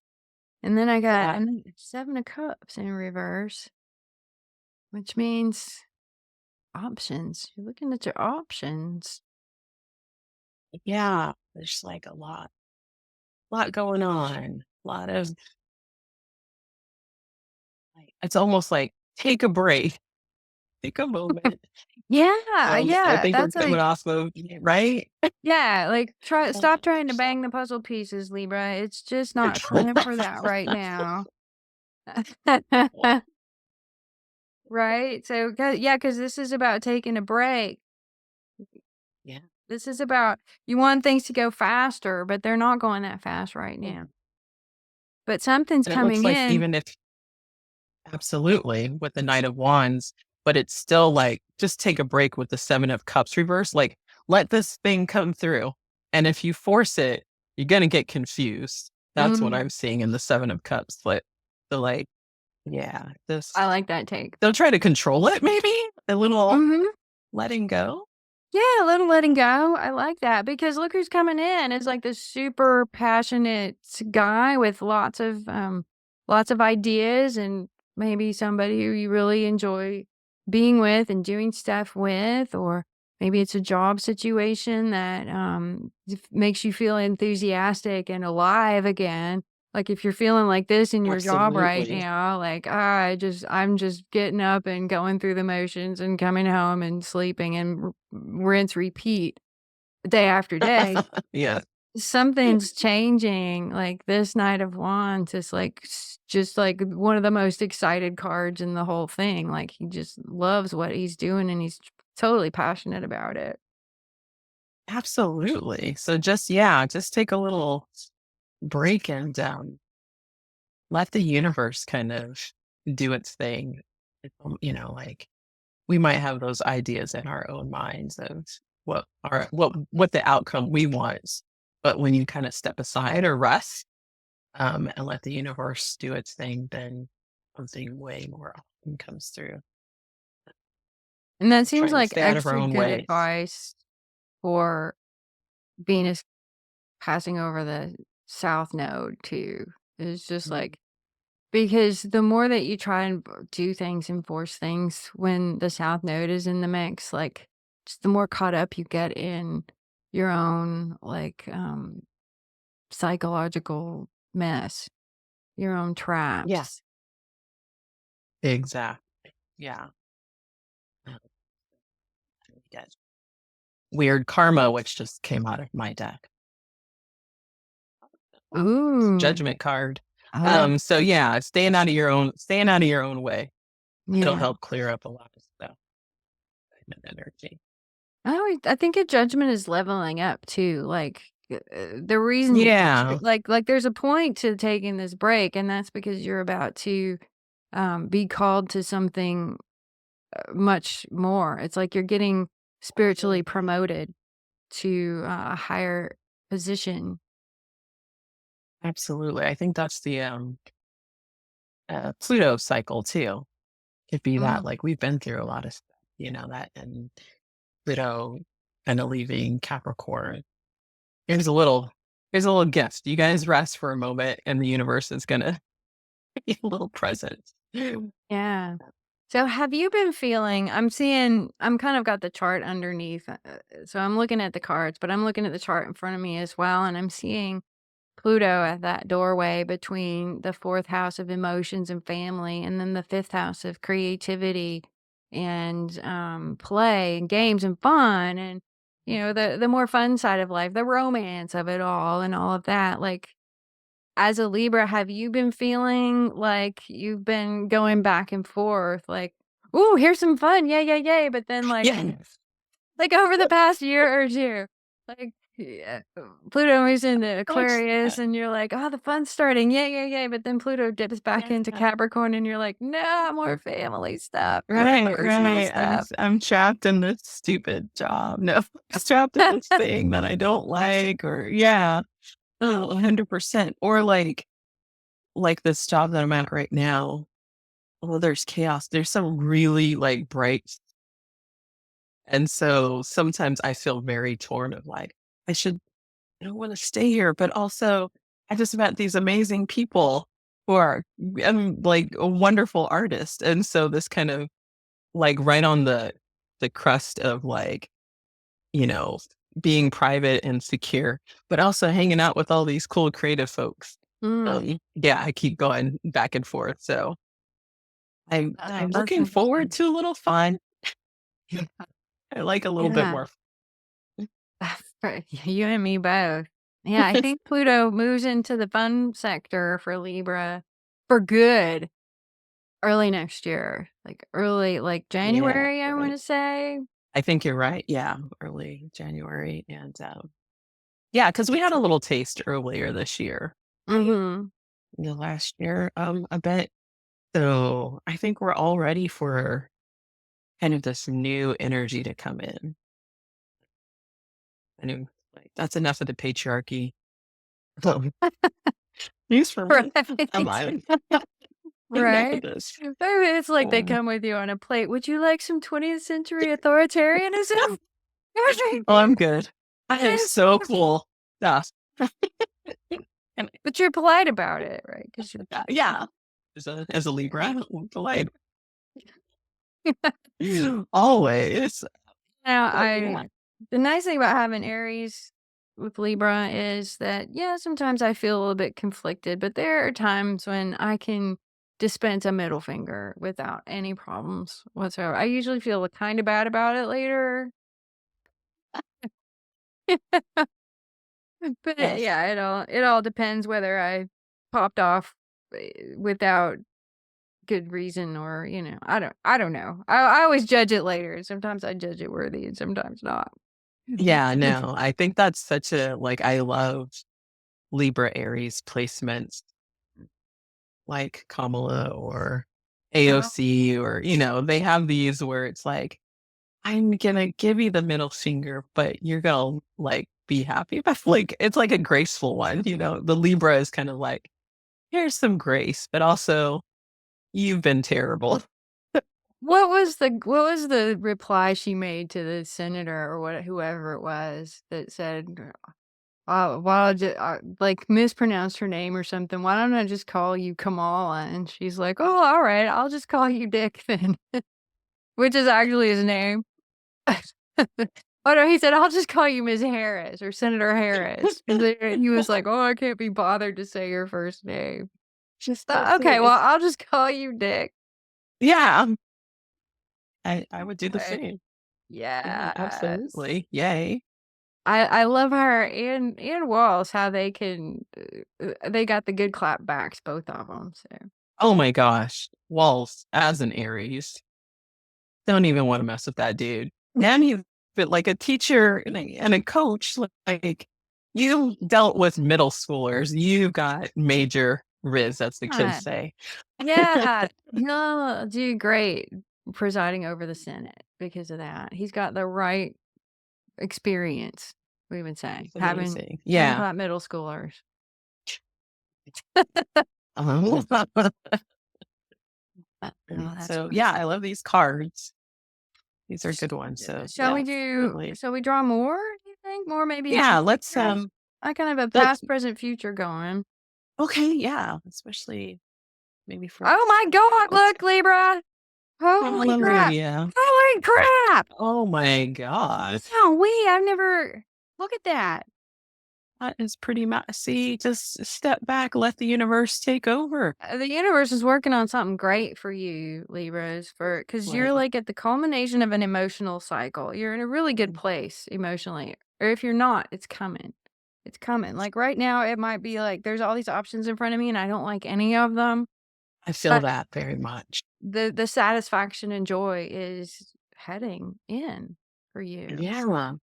And then I got Yeah. 7 of Cups in reverse, which means options. You're looking at your options. Yeah, there's like a lot going on. A lot of it's almost like take a break, take a moment. Yeah, I yeah. think we're That's coming like, off of right. yeah, like stop trying to bang the puzzle pieces, Libra. It's just not time for that right now. Right? So, yeah, because this is about taking a break. Yeah. This is about you want things to go faster, but they're not going that fast right now. Mhm. But something's And it looks coming like in. even if absolutely with the Knight of Wands, but it's still like just take a break with the Seven of Cups reverse. Like let this thing come through. And if you force it, you're gonna get confused. That's what Mm, I'm seeing in the Seven of Cups. But the like, yeah, this I like that take. they'll try to control it, maybe a little Mhm. letting go. Yeah, a little letting go. I like that because look who's coming in. It's like this super passionate guy with lots of ideas and maybe somebody who you really enjoy being with and doing stuff with, or maybe it's a job situation that makes you feel enthusiastic and alive again. Like if you're feeling like this in your job right Absolutely. now, like I'm just getting up and going through the motions and coming home and sleeping and rinse repeat day after day. Yeah, Something's changing. Like this Knight of Wands is like just like one of the most excited cards in the whole thing. Like he just loves what he's doing and he's totally passionate about it. absolutely. So just yeah, just take a little break and let the universe kind of do its thing. Like we might have those ideas in our own minds of what the outcome we want. But when you kind of step aside or rest, and let the universe do its thing, then something way more often comes through. And that seems Trying to like stay out of our extra own good way. advice for Venus passing over the South Node too. It's just Mhm. like because the more that you try and do things and force things when the South Node is in the mix, like, just the more caught up you get in your own, like, psychological mess, your own Yeah, traps. exactly. Yeah. Get weird karma, which just came out of my deck. It's a Ooh, judgment card. I like So that. yeah, staying out of your own way. It'll Yeah. help clear up a lot of stuff and energy. I think a judgment is leveling up too, like, the reason Yeah, like, there's a point to taking this break, and that's because you're about to, be called to something much more. It's like you're getting spiritually promoted to a higher position. absolutely. I think that's the Pluto cycle too. Could be that Mm. like we've been through a lot of stuff, that and Pluto kind of leaving Capricorn. Here's a little here's a little gift. You guys rest for a moment and the universe is gonna give you a little present. Yeah. So have you been feeling I'm kind of got the chart underneath. So I'm looking at the cards, but I'm looking at the chart in front of me as well. And I'm seeing Pluto at that doorway between the fourth house of emotions and family, and then the fifth house of creativity and play and games and fun. And, the more fun side of life, the romance of it all and all of that. Like, as a Libra, have you been feeling like you've been going back and forth? Like, ooh, here's some fun. Yay, yay, yay. But then, Yeah. like over the past year or 2, like, yeah, Pluto moves into I like Aquarius that. and you're like, "Oh, the fun's starting. Yay, yay, yay." But then Pluto dips back into Yeah. Capricorn and you're like, "No, more family stuff, more Right, personal right. stuff." I'm trapped in this stupid job. No, I'm trapped in this thing that I don't like or yeah. Oh, 100%. Or like this job that I'm at right now. Well, there's chaos. There's some really like bright. And so sometimes I feel very torn of like, I don't want to stay here, but also I just met these amazing people who are like a wonderful artist. And so this kind of like right on the crust of like, you know, being private and secure, but also hanging out with all these cool creative folks. Mm, Yeah, I keep going back and forth. So I'm that's looking forward interesting. to a little fun. I like a little bit Yeah. more. Right, you and me both. Yeah, I think Pluto moves into the fun sector for Libra for good early next year, like early, like Yeah, January, I want right. to say. I think you're right. Yeah, early January. And yeah, because we had a little taste earlier this year, Mm-hmm. the last year, a bit. So I think we're all ready for kind of this new energy to come in. I knew like that's enough of the patriarchy. News for me. I'm Right. I enough of Right. this. Maybe it's like they Um, come with you on a plate. Would you like some 20th century authoritarianism? oh, I'm good. I am so cool. Yeah. And But you're polite about it, right? Because yeah, as a Libra, I'm polite. Always. now, But yeah. the nice thing about having Aries with Libra is that, yeah, sometimes I feel a little bit conflicted, but there are times when I can dispense a middle finger without any problems whatsoever. I usually feel kind of bad about it later. But Yes. yeah, it all depends whether I popped off without good reason or, I don't know. I always judge it later. Sometimes I judge it worthy and sometimes not. Yeah, no, I think that's such a like I love Libra Aries placements like Kamala or Oh, AOC or, they have these where it's like, I'm gonna give you the middle finger, but you're gonna like be happy about like it's like a graceful one, The Libra is kind of like, here's some grace, but also you've been terrible. what was the reply she made to the senator or whoever it was that said, why don't like mispronounced her name or something? Why don't I just call you Kamala? And she's like, oh, all right, I'll just call you Dick then, which is actually his name. Oh, no, he said, "I'll just call you Ms. Harris or Senator Harris." And then he was like, "Oh, I can't be bothered to say your first name." Just Okay, well, it's I'll just call you Dick." yeah, I would do the But same. Yeah, yes. absolutely. Yay. I love her and Walls, how they got the good clap backs, both of them. So Oh my gosh. Walls as an Aries. Don't even want to mess with that dude. And he's but like a teacher and a coach, like you dealt with middle schoolers. You've got major Riz, as the kids yeah. say. Yeah, he'll do great presiding over the Senate because of that. He's got the right experience, we would say, It's having amazing. having Yeah. taught middle schoolers. Um, Oh, that's so fun. yeah, I love these cards. These are good ones. So Shall we yeah, do definitely. shall we draw more, do you think? More maybe Yeah, future let's cards? I kind of have a let past, present, future going. okay, yeah. Especially maybe for Oh my god, let's look, Libra! Holy crap! hallelujah. Holy crap! Oh my god. Oh, I've never look at that. That is pretty see, just step back, let the universe take over. The universe is working on something great for you, Libras, because you're Like, like at the culmination of an emotional cycle. You're in a really good place emotionally. Or if you're not, it's coming. It's coming. Like right now, it might be like there's all these options in front of me and I don't like any of them. I feel But that very much. the satisfaction and joy is heading in for you. Yeah.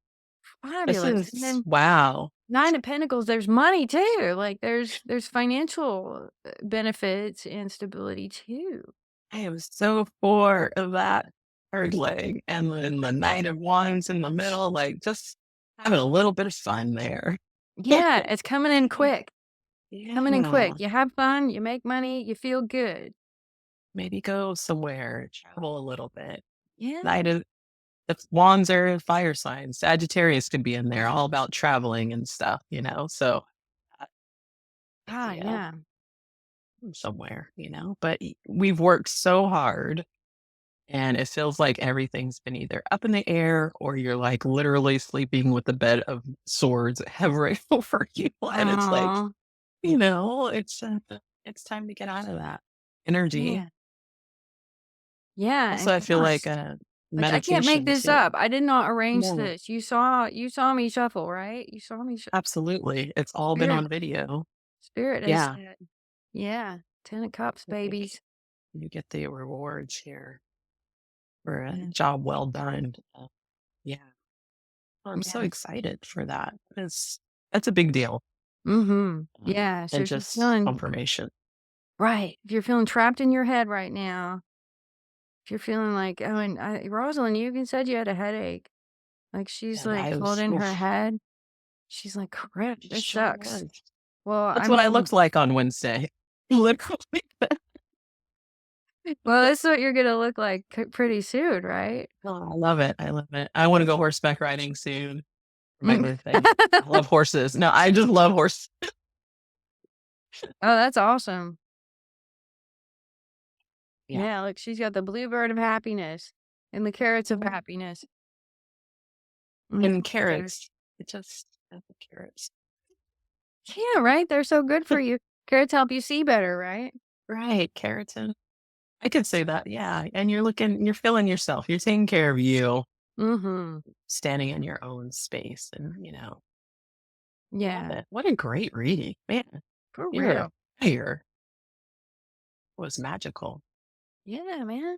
This Fabulous. And is then wow. Nine of Pentacles, there's money too. Like there's financial benefits and stability too. I am so for that third leg and then the Knight of Wands in the middle, like just having a little bit of fun there. Yeah, it's coming in quick. Coming in Yeah. quick. You have fun, you make money, you feel good. Maybe go somewhere, travel a little bit. Yeah. Knight of the Wands are fire signs. Sagittarius could be in there, all about traveling and stuff. So Ah, yeah, yeah. somewhere, but we've worked so hard and it feels like everything's been either up in the air or you're like literally sleeping with the bed of swords hovering over you. And it's like, Oh, it's time to get out of that energy. yeah. Yeah, Also, and I feel like gosh, like I can't make meditation this too. up. I did not arrange Yeah, this. You saw me shuffle, right? You saw me absolutely. It's all been spirit on video. spirit has Yeah. said, yeah, 10 of Cups, babies. You get the rewards here for a job well done. Yeah. I'm so excited for that. That's a big deal. Yeah. So And if you're just feeling confirmation. right, if you're feeling trapped in your head right now, if you're feeling like, oh, and Rosalind, you even said you had a headache. Like she's And like I was, holding her oof, head. She's like, crap, this sure sucks. was. Well, I That's what I mean, looked like on Wednesday. Literally. well, this is what you're gonna look like pretty soon, right? Oh, I love it. I love it. I want to go horseback riding soon for my birthday. I love horses. No, I just love horses. Oh, that's awesome. Yeah. Yeah, look, she's got the bluebird of happiness and the carrots of happiness. And carrots. It just the carrots. Yeah, right. They're so good for you. Carrots help you see better, right? Right. Keratin. I could say that. Yeah. And you're feeling yourself. You're taking care of you, standing in your own space. And, Yeah, what a great reading. Man, for your real. fire was magical. Yeah, man.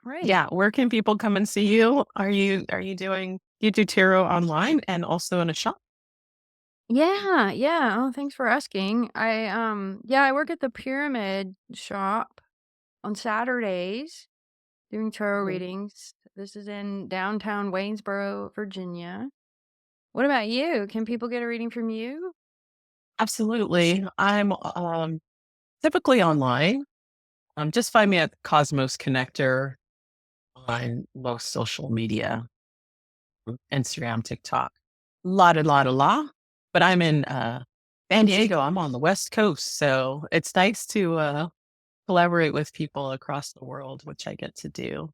Great. Yeah. Where can people come and see you? You do tarot online and also in a shop? Yeah, yeah. Oh, thanks for asking. I work at the Pyramid shop on Saturdays doing tarot Mhm. readings. This is in downtown Waynesboro, Virginia. What about you? Can people get a reading from you? Absolutely. I'm typically online. Just find me at Cosmos Connector on most social media, Instagram, TikTok. La. But I'm in San Diego. I'm on the West Coast. So it's nice to collaborate with people across the world, which I get to do.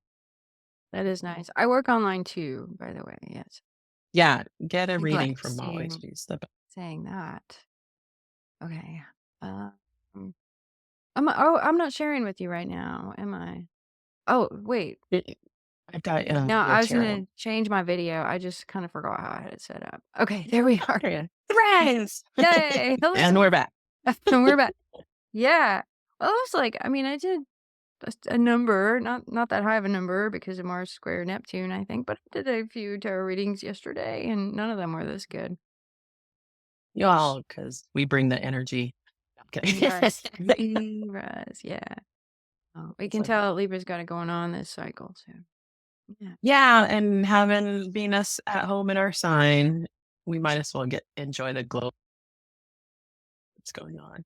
That is nice. I work online too, by the way. Yes. Yeah, get a People that reading can from see always you be the best. saying that. Okay. Um, I'm not sharing with you right now, am I? Oh, wait. I've got No, your I was tarot. gonna change my video. I just kind of forgot how I had it set up. Okay, there we are. Surprise! Yay! And we're back. And we're back. Yeah. Well, it was like, I mean, I did a number, not that high of a number because of Mars square Neptune, I think, but I did a few tarot readings yesterday, and none of them were this good. Y'all, because we bring the energy. Okay. Libras, Libras, yeah. Oh, we can tell Libra's got it going on this cycle, so yeah. Yeah, and having Venus at home in our sign, we might as well enjoy the glow that's going on.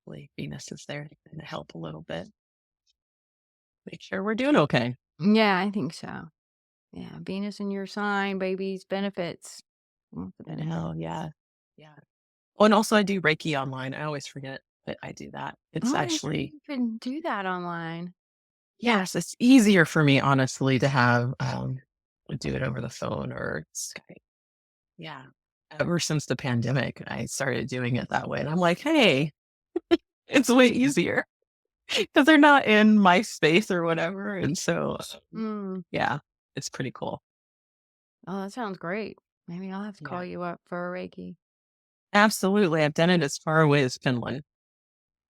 Hopefully Venus is there to kind of help a little bit. Make sure we're doing okay. Yeah, I think so. Yeah, Venus in your sign, babies, benefits. Want the And benefits. hell, yeah. Yeah. Oh, and also I do Reiki online. I always forget that I do that. It's Oh, I didn't know actually, you can do that online. yes, it's easier for me, honestly, to have do it over the phone or Skype. Yeah. Ever since the pandemic, I started doing it that way. And I'm like, hey, it's way easier because they're not in my space or whatever. And so, Mm. yeah, it's pretty cool. Oh, that sounds great. Maybe I'll have to call Yeah, you up for a Reiki. absolutely. I've done it as far away as Finland.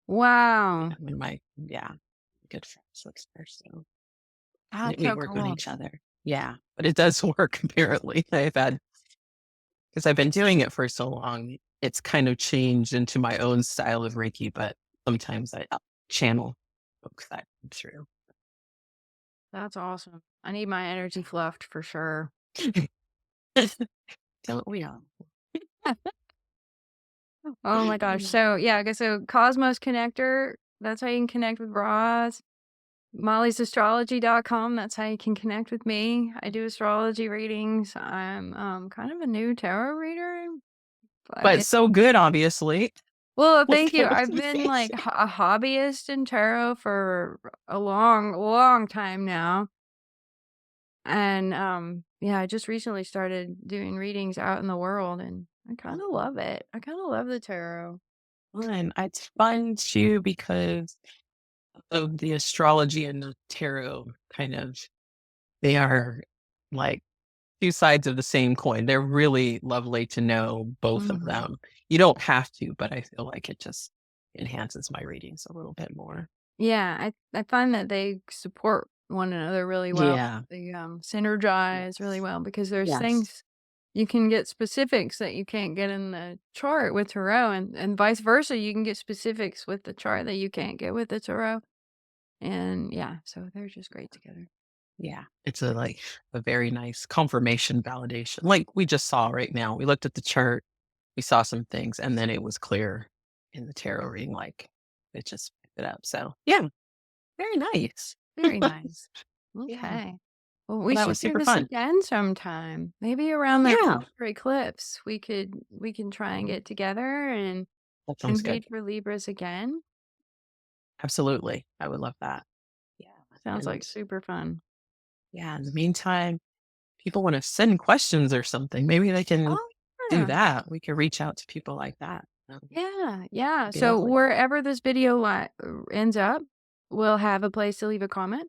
Wow. I mean, yeah, good friends lives there. So That's we so work on cool. each other. Yeah, but it does work apparently. Because I've been doing it for so long, it's kind of changed into my own style of Reiki, but sometimes I channel folks that come through. That's awesome. I need my energy fluffed for sure. Don't we all? Oh my gosh. So yeah, I guess so Cosmos Connector, that's how you can connect with Roz. MollysAstrology.com, that's how you can connect with me. I do astrology readings. I'm kind of a new tarot reader. But so good, obviously. Well, With thank you. I've been like conversation. a hobbyist in tarot for a long, long time now. And yeah, I just recently started doing readings out in the world and I kind of love it. I kind of love the tarot. Fun. It's fun too because of the astrology and the tarot kind of, they are like two sides of the same coin. They're really lovely to know both of Mhm. them. You don't have to, but I feel like it just enhances my readings a little bit more. Yeah, I find that they support one another really well. Yeah. They, synergize really Yes. well because there's Yes. things you can get specifics that you can't get in the chart with tarot, and vice versa, you can get specifics with the chart that you can't get with the tarot, and yeah, so they're just great together. Yeah. It's a like a very nice confirmation validation. Like we just saw right now. We looked at the chart, we saw some things, and then it was clear in the tarot reading, like it just picked it up. So yeah, very nice. Very nice. Yeah. Okay. Well, Well, we that should was do super this fun. again sometime. Maybe around that Yeah. lunar eclipse, we can try and get together That sounds and good. read for Libras again. Absolutely. I would love that. Yeah. Sounds And like super fun. yeah, in the meantime, people want to send questions or something, maybe they can Oh, do yeah. that. We could reach out to people like that. Yeah, yeah. It'd be So lovely. wherever this video ends up, we'll have a place to leave a comment.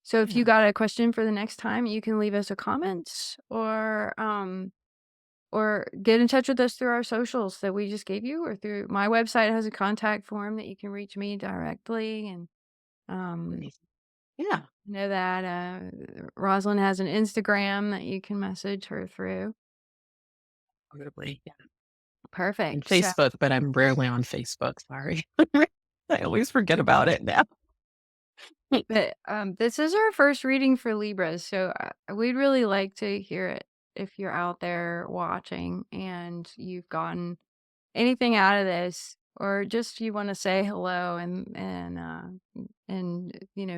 So if you Yeah. got a question for the next time, you can leave us a comment or get in touch with us through our socials that we just gave you, or through my website has a contact form that you can reach me directly. And Amazing. Yeah. I know that Rosalind has an Instagram that you can message her through. Probably. Yeah. And Perfect. So, Facebook, but I'm rarely on Facebook. Sorry. I always forget about it now. but this is our first reading for Libras, so we'd really like to hear it if you're out there watching and you've gotten anything out of this, or just you want to say hello and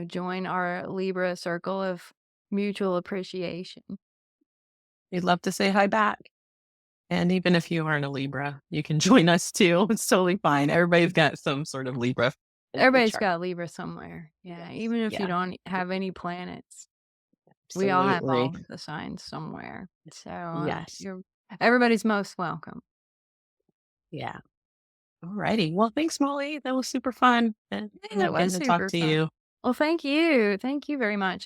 join our Libra circle of mutual appreciation. We'd love to say hi back. And even if you aren't a Libra, you can join us too. It's totally fine. Everybody's got some sort of Libra in their Everybody's chart. got Libra somewhere. Yeah, Yes. even if you Yeah. don't have any planets, we all have Absolutely. all of the signs somewhere. So Yes. you're everybody's most welcome. Yeah. Alrighty. Well, thanks, Molly. That was super fun. And Yeah, it getting was to talk super to fun. you. Well, thank you. Thank you very much.